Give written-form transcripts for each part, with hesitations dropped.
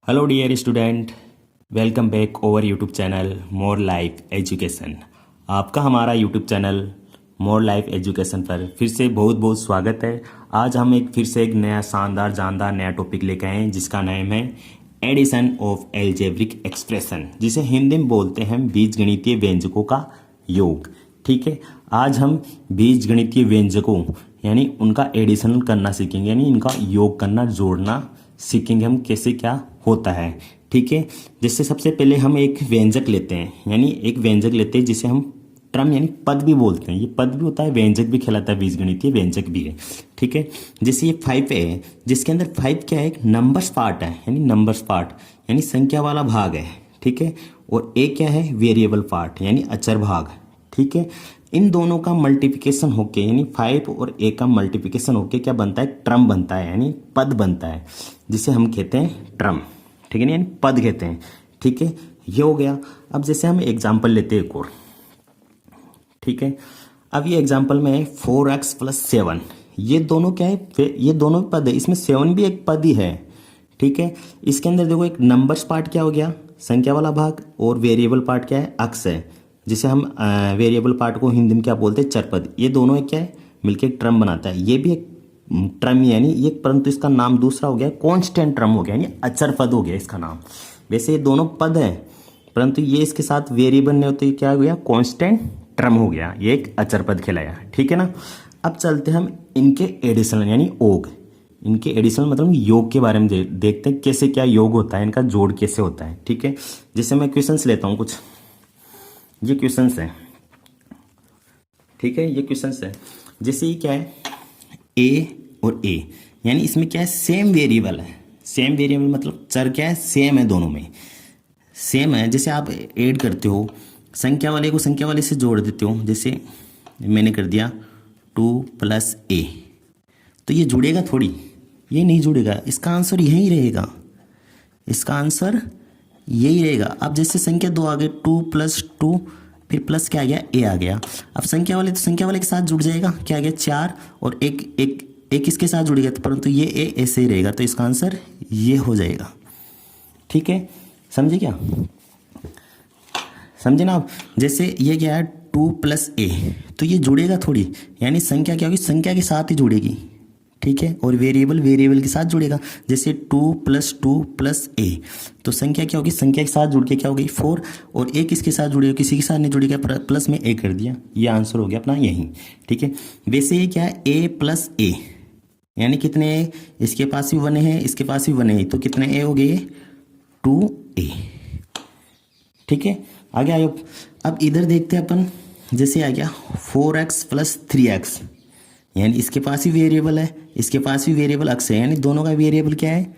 Hello dear student, welcome back over YouTube channel more life education. आपका हमारा YouTube channel more life education पर फिर से बहुत बहुत स्वागत है। आज हम फिर से एक नया शानदार जानदार नया टॉपिक लेकर आए हैं जिसका नाम है एडिशन ऑफ एल्जेब्रिक एक्सप्रेशन, जिसे हिंदी में बोलते हैं बीजगणितीय व्यंजकों का योग। ठीक है, आज हम बीजगणितीय व्यंजकों यानी उनका एडिशन करना सीखेंगे, यानी इनका योग करना जोड़ना सीखेंगे हम कैसे क्या होता है। ठीक है, जैसे सबसे पहले हम एक व्यंजक लेते हैं, यानी एक व्यंजक लेते हैं जिसे हम ट्रम यानी पद भी बोलते हैं। ये पद भी होता है, व्यंजक भी कहलाता है, बीजगणितीय व्यंजक भी है। ठीक है, जैसे ये 5 है, जिसके अंदर 5 क्या है, एक नंबर्स पार्ट है, यानी नंबर्स पार्ट यानी संख्या वाला भाग है। ठीक है, और ए क्या है, वेरिएबल पार्ट यानी अचर भाग। ठीक है, इन दोनों का मल्टीप्लिकेशन होके यानी 5 और ए का मल्टीप्लिकेशन होके क्या बनता है, ट्रम बनता है, यानी पद बनता है, जिसे हम कहते हैं ट्रम। ठीक है, यानी पद कहते हैं। ठीक है, ये हो गया। अब जैसे हम एग्जांपल लेते हैं एक और। ठीक है, अब ये एग्जांपल में है 4x + 7। ये दोनों क्या है, ये दोनों पद है, इसमें 7 भी एक पद ही है। ठीक है, इसके अंदर देखो एक नंबर्स पार्ट क्या हो गया, संख्या वाला भाग, और वेरिएबल पार्ट क्या है, अक्स है, जिसे हम वेरिएबल पार्ट को हिंदी में क्या बोलते हैं, चरपद। ये दोनों एक क्या है, मिलकर एक ट्रम बनाता है। ये भी एक ट्रम यानी ये, परंतु इसका नाम दूसरा हो गया, कांस्टेंट ट्रम हो गया, यानी अचर पद हो गया इसका नाम। वैसे ये दोनों पद हैं, परंतु ये इसके साथ वेरिएबल नहीं होते, क्या हो गया, कांस्टेंट ट्रम हो गया, ये एक अचर पद कहलाया। ठीक है ना। अब चलते हम इनके एडिशनल यानी योग, इनके एडिशनल मतलब योग के बारे में देखते हैं कैसे क्या योग होता है, इनका जोड़ कैसे होता है। ठीक है, जैसे मैं क्वेश्चंस लेता हूँ कुछ, ये क्वेश्चंस है। ठीक है, ये क्वेश्चंस है। जैसे ये क्या है, ए और ए, यानी इसमें क्या है, सेम वेरिएबल है। सेम वेरिएबल मतलब चर क्या है, सेम है, दोनों में सेम है। जैसे आप ऐड करते हो, संख्या वाले को संख्या वाले से जोड़ देते हो, जैसे मैंने कर दिया 2 + a, तो ये जुड़ेगा थोड़ी, ये नहीं जुड़ेगा, इसका आंसर यही रहेगा, इसका आंसर यही रहेगा। अब जैसे संख्या 2 आ गई, 2 + 2, फिर प्लस क्या आ गया, ए आ गया। अब संख्या वाले तो संख्या वाले के साथ जुड़ जाएगा, क्या आ गया, 4, और एक इसके साथ जुड़ गया, परंतु ये ए ऐसे ही रहेगा, तो इसका आंसर ये हो जाएगा। ठीक है, समझे क्या, समझे ना आप। जैसे ये क्या है, 2 + a, तो ये जुड़ेगा थोड़ी, यानी संख्या क्या होगी, संख्या के साथ ही जुड़ेगी। ठीक है, और वेरिएबल वेरिएबल के साथ जुड़ेगा। जैसे 2 + 2 + a, तो संख्या क्या होगी, संख्या के साथ जुड़ के क्या हो गई, 4, और एक किसके साथ जुड़ेगा, किसी के साथ नहीं जुड़ेगा, प्लस में a कर दिया, ये आंसर हो गया अपना यही। ठीक है, वैसे ये क्या है, a + a, यानी कितने ए, इसके पास भी 1 है, इसके पास भी 1 है, तो कितने ए हो गए, 2a। ठीक है, आगे आयो। अब इधर देखते हैं अपन, जैसे आ गया 4x + 3x, यानी इसके पास ही वेरिएबल है, इसके पास भी वेरिएबल अक्स है, यानी दोनों का वेरिएबल क्या है,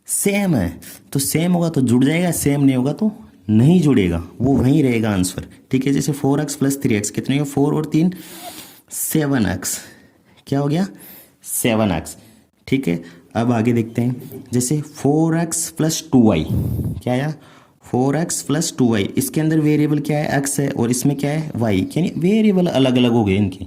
सेम है। तो सेम होगा तो जुड़ जाएगा, सेम नहीं होगा तो नहीं जुड़ेगा, वो वहीं रहेगा आंसर। ठीक है, जैसे 4x + 3x कितने, 4 और 3 7x, क्या हो गया, 7x। ठीक है, अब आगे देखते हैं, जैसे 4x + 2y, क्या आया, 4x + 2y, इसके अंदर वेरिएबल क्या है, x है, और इसमें क्या है, y, यानी वेरिएबल अलग अलग हो गए, इनके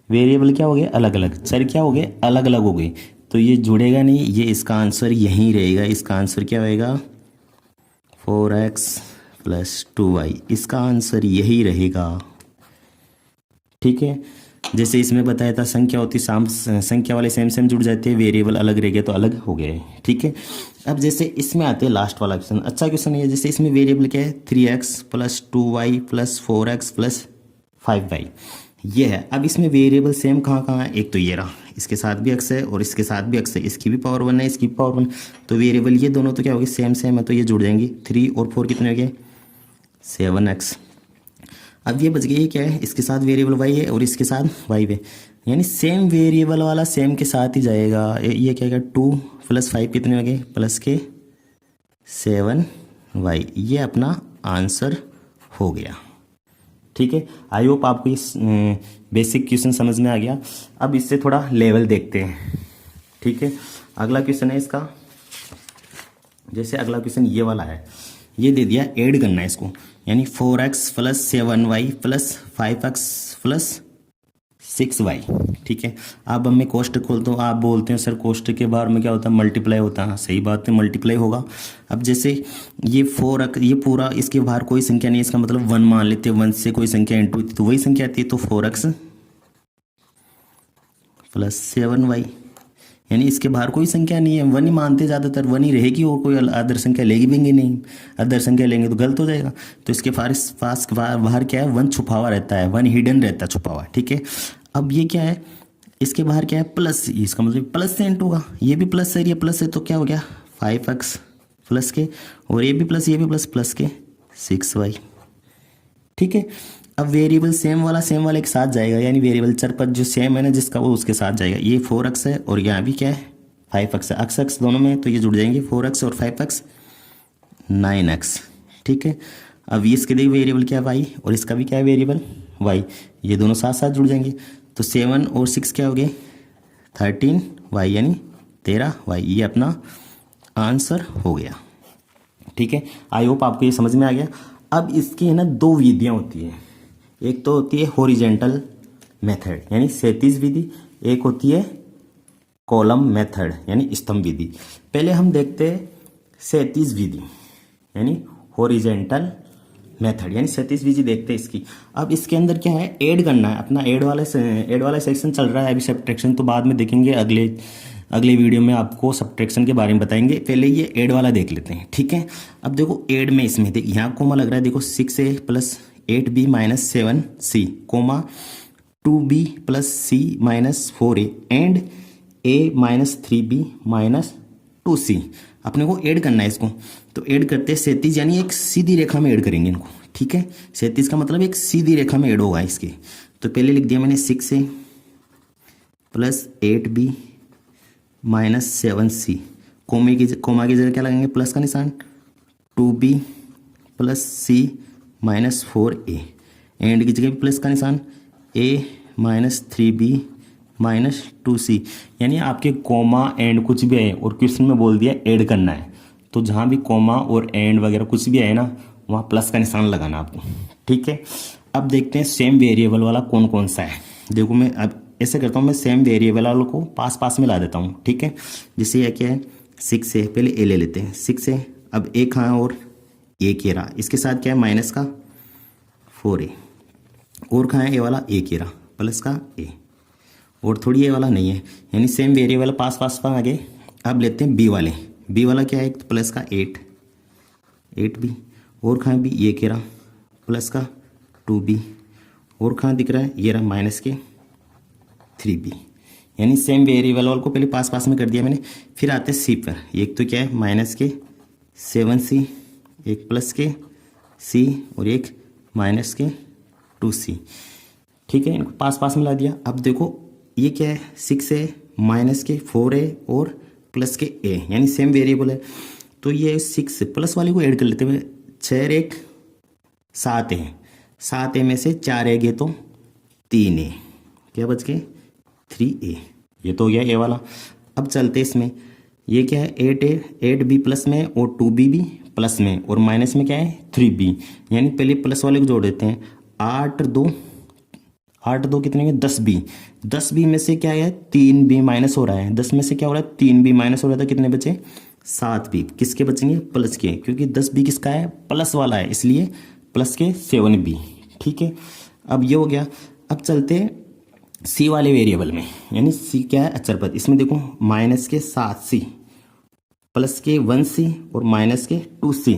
वेरिएबल क्या हो गए, अलग अलग, चर क्या हो गए, अलग अलग हो गए, तो ये जुड़ेगा नहीं, ये इसका आंसर यहीं रहेगा। इसका आंसर क्या होएगा, 4x + 2y, इसका आंसर यही रहेगा। ठीक है, जैसे इसमें बताया था, संख्या होती संख्या वाले सेम सेम जुड़ जाते हैं, वेरिएबल अलग रह गए तो अलग हो गए। ठीक है, अब जैसे इसमें आते हैं लास्ट वाला क्वेश्चन, अच्छा क्वेश्चन है। जैसे इसमें वेरिएबल क्या है, 3x + 2y + 4x + 5y, ये है। अब इसमें वेरिएबल सेम कहाँ कहाँ है, एक तो ये रहा, इसके साथ भी x है और इसके साथ भी x है, इसकी भी पावर 1 है, इसकी भी पावर 1, तो वेरिएबल ये दोनों तो क्या हो गए, सेम सेम है, तो ये जुड़ जाएंगे। 3 और 4 कितने हो गए, 7x। अब ये बच गया, ये क्या है, इसके साथ वेरिएबल y है और इसके साथ y है, यानी सेम वेरिएबल वाला सेम के साथ ही जाएगा। ये क्या है, 2 + 5 कितने हो गए, प्लस के 7y, ये अपना आंसर हो गया। ठीक है, आई होप आपको इस बेसिक क्वेश्चन समझ में आ गया। अब इससे थोड़ा लेवल देखते हैं। ठीक है, अगला क्वेश्चन है इसका, जैसे अगला क्वेश्चन ये वाला है, ये दे दिया, ऐड करना है इसको, यानी 4x + 7y + 5x + 6y। ठीक है, अब मैं कोष्टक खोलता हूँ, आप बोलते हैं सर कोष्टक के बाहर में क्या होता है, मल्टीप्लाई होता है। सही बात है, मल्टीप्लाई होगा। अब जैसे ये 4 ये पूरा, इसके बाहर कोई संख्या नहीं है, इसका मतलब 1 मान लेते हैं, 1 से कोई संख्या इंटू तो वही संख्या आती है, तो 4x प्लस 7y, यानी इसके बाहर कोई संख्या नहीं है, 1 ही मानते, ज़्यादातर 1 ही रहेगी और कोई अदर संख्या लेगी भी नहीं, अदर संख्या लेंगे तो गलत हो जाएगा। तो इसके पास बाहर क्या है, 1 छुपा हुआ रहता है, 1 हिडन रहता है, छुपा हुआ। ठीक है, अब ये क्या है, इसके बाहर क्या है, प्लस, इसका मतलब प्लस से इंटू होगा, ये भी प्लस है, ये प्लस है, तो क्या हो गया 5x प्लस के, और ये भी प्लस, ये भी प्लस, प्लस के 6y। ठीक है, अब वेरिएबल सेम वाला एक साथ जाएगा, यानी वेरिएबल चर पर जो सेम है ना जिसका, वो उसके साथ जाएगा। ये 4x है और यहाँ भी क्या है 5x है, x दोनों में, तो ये जुड़ जाएंगे 4x और 5x 9x। ठीक है, अब इसके देखिए वेरिएबल क्या है y, और इसका भी क्या है वेरिएबल y, ये दोनों साथ साथ जुड़ जाएंगे, तो 7 और 6 क्या हो गए 13y, यानी 13y। ये अपना आंसर हो गया। ठीक है, आई होप आपको ये समझ में आ गया। अब इसकी है ना 2 विधियाँ होती हैं, एक तो होती है हॉरिजेंटल मेथड यानी क्षैतिज विधि, एक होती है कॉलम मेथड यानी स्तंभ विधि। पहले हम देखते हैं क्षैतिज विधि यानी हॉरिजेंटल मेथड यानी क्षैतिज विधि देखते हैं इसकी। अब इसके अंदर क्या है, ऐड करना है, अपना ऐड वाला सेक्शन चल रहा है, अभी सब्ट्रैक्शन तो बाद में देखेंगे, अगले वीडियो में आपको सब्ट्रैक्शन के बारे में बताएंगे, पहले ये ऐड वाला देख लेते हैं। ठीक है, अब देखो ऐड में इसमें देख, यहाँ कोमा लग रहा है, देखो 6a plus 8b minus 7c comma 2b plus c minus 4a and a minus 3b minus 2c। अपने को ऐड करना है इसको, तो ऐड करते हैं क्षैतिज यानी एक सीधी रेखा में ऐड करेंगे इनको। ठीक है, क्षैतिज का मतलब एक सीधी रेखा में ऐड होगा इसके। तो पहले लिख दिया मैंने 6a plus 8b minus 7c, coma की जगह क्या लगेंगे प्लस का निशान, 2b plus c minus 4a and की जगह प्लस का निशान, a minus 3b minus 2c। यानी आपके कोमा एंड कुछ भी है और क्वेश्चन में बोल दिया ऐड करना है, तो जहाँ भी कोमा और एंड वगैरह कुछ भी है ना, वहाँ प्लस का निशान लगाना आपको। ठीक है, अब देखते हैं सेम वेरिएबल वाला कौन कौन सा है। देखो मैं अब ऐसे करता हूँ, मैं सेम वेरिएबल वालों को पास पास में ला देता हूँ। ठीक है, जैसे यह क्या है 6 है, पहले ए ले लेते हैं 6 है, अब ए कहाँ है और ए के रहा, इसके साथ क्या है माइनस का 4a और कहाँ है ए वाला, ए के रहा प्लस का ए, और थोड़ी ए वाला नहीं है, यानी सेम वेरिएबल पास पास में आगे। अब लेते हैं बी वाला क्या है, प्लस का 8b और कहाँ भी ए के रहा प्लस का 2b और कहाँ दिख रहा है, ये रहा माइनस के 3b। यानी सेम वेरिएबल वाल को पहले पास पास में कर दिया मैंने। फिर आते हैं सी पर, एक तो क्या है माइनस के 7c, एक प्लस के c और एक माइनस के 2c। ठीक है, इनको पास पास में ला दिया। अब देखो ये क्या है 6a माइनस के 4a और प्लस के a, यानी सेम वेरिएबल है, तो ये 6 प्लस वाले को ऐड कर लेते हैं। 6 एक 7 है, 7a में से 4a गए तो 3a, क्या बच गए 3a, ये तो हो गया ए वाला। अब चलते इसमें, ये क्या है 8b प्लस में और 2b भी प्लस में और माइनस में क्या है 3b, यानी पहले प्लस वाले को जोड़ देते हैं। 8 2 कितने में 10b में से क्या है 3b माइनस हो रहा है, 10 में से क्या हो रहा है 3b माइनस हो रहा था, कितने बचे 7b, किसके बचेंगे प्लस के, क्योंकि 10b किसका है प्लस वाला है, इसलिए प्लस के 7b। ठीक है, अब ये हो गया। अब चलते सी वाले वेरिएबल में, यानी सी क्या है अचर पद, इसमें देखो माइनस के 7c प्लस के 1c और माइनस के 2c।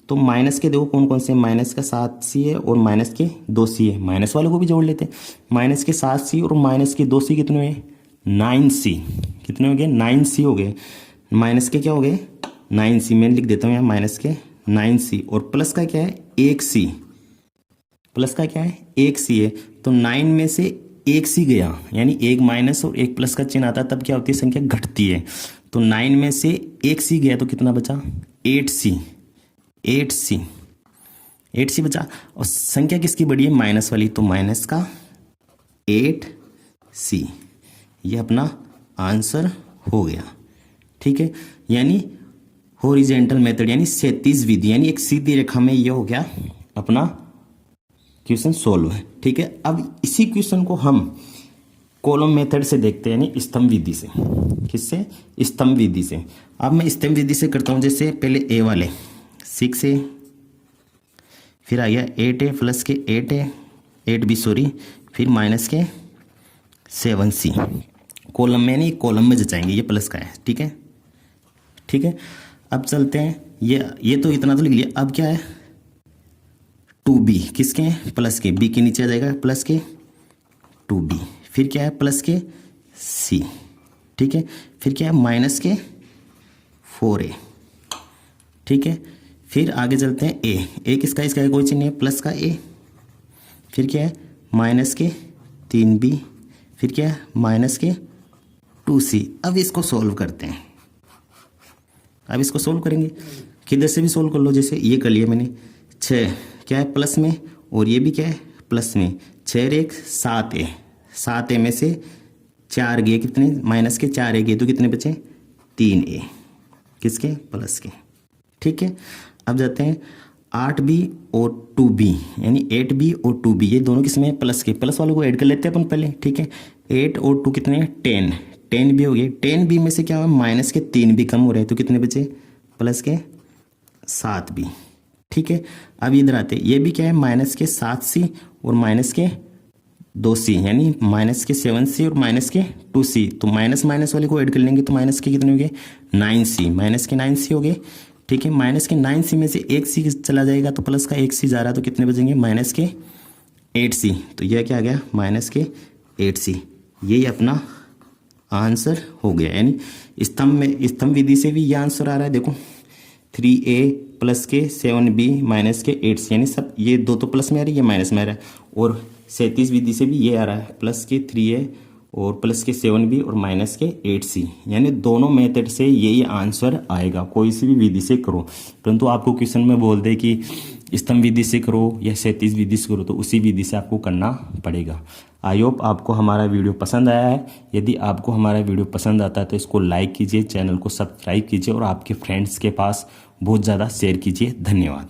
तो माइनस के देखो कौन कौन से, माइनस का 7c है और माइनस के 2c है, माइनस वाले को भी जोड़ लेते हैं। माइनस के 7c और माइनस के 2c कितने हुए 9c, कितने हो गए 9c हो गए, माइनस के क्या हो गए 9c, मैं लिख देता हूँ यहाँ माइनस के 9c और प्लस का क्या है 1c, प्लस का क्या है 1c है, तो 9 में से 1c गया, यानी एक माइनस और एक प्लस का चिन्ह आता है, तब क्या होती है संख्या घटती है। तो 9 में से 1c गया तो कितना बचा 8c बचा, और संख्या किसकी बड़ी है माइनस वाली, तो माइनस का 8c, ये अपना आंसर हो गया। ठीक है, यानी हॉरिजेंटल मेथड यानी क्षैतिज विधि, यानी एक सीधी रेखा में ये हो गया अपना क्वेश्चन सोल्व है। ठीक है, अब इसी क्वेश्चन को हम कॉलम मेथड से देखते हैं, यानी स्तंभ विधि से। किससे? स्तंभ विधि से। अब मैं स्तंभ विधि से करता हूँ। जैसे पहले ए वाले 6A, फिर आ गया 8A प्लस के 8B सॉरी, फिर माइनस के 7C। कॉलम में नहीं, कॉलम में जचाएंगे, ये प्लस का है। ठीक है, ठीक है। अब चलते हैं, ये तो इतना तो लिख लिया। अब क्या है? 2B किसके हैं? प्लस के। B के नीचे आ जाएगा प्लस के 2B, फिर क्या है? प्लस के C। ठीक है, फिर क्या है? माइनस के 4A। ठीक है, फिर आगे चलते हैं A किसका? इसका है कोई चिन्ह नहीं, प्लस का A। फिर क्या है? माइनस के 3B, फिर क्या है? माइनस के 2C। अब इसको सॉल्व करते हैं। अब इसको सोल्व करेंगे, किधर से भी सोल्व कर लो। जैसे ये कर लिया मैंने, 6 क्या है? प्लस में, और ये भी क्या है? प्लस में। 6 और 1 7A, 7A में से 4 गए कितने? माइनस के 4A गए तो कितने बचे? 3A किसके? प्लस के। ठीक है, अब जाते हैं 8B और 2B, यानी 8B और 2B, ये दोनों किसमें? प्लस के। प्लस वालों को ऐड कर लेते हैं अपन पहले। ठीक है, 8 और 2 कितने? 10B हो गए। 10B में से क्या हुआ? माइनस के 3B कम हो रहे हैं तो कितने बचे? प्लस के 7B। ठीक है, अब इधर आते हैं, ये भी क्या है? माइनस के 7C और माइनस के 2C, यानी माइनस के 7C और माइनस के 2C। तो माइनस माइनस वाले को ऐड कर लेंगे तो माइनस के कितने हो गए? 9C, माइनस के 9C हो गए। ठीक है, माइनस के 9C में से 1C चला जाएगा तो प्लस का 1C जा रहा है तो कितने बचेंगे? माइनस के 8C। तो यह क्या आ गया? माइनस के 8C। यही अपना आंसर हो गया। यानी स्तंभ विधि से भी ये आंसर आ रहा है। देखो 3A प्लस के 7B माइनस के 8C, यानी सब ये दो तो प्लस में आ रही है, ये माइनस में आ रहा है। और 37 विधि से भी ये आ रहा है, प्लस के 3A और प्लस के 7B और माइनस के 8C, यानी दोनों मेथड से यही आंसर आएगा। कोई सी भी विधि से करो, परंतु आपको क्वेश्चन में बोल दे कि स्तंभ विधि से करो या 37 विधि से करो तो उसी विधि से आपको करना पड़ेगा। आई होप आपको हमारा वीडियो पसंद आया है। यदि आपको हमारा वीडियो पसंद आता है तो इसको लाइक कीजिए, चैनल को सब्सक्राइब कीजिए और आपके फ्रेंड्स के पास बहुत ज़्यादा शेयर कीजिए। धन्यवाद।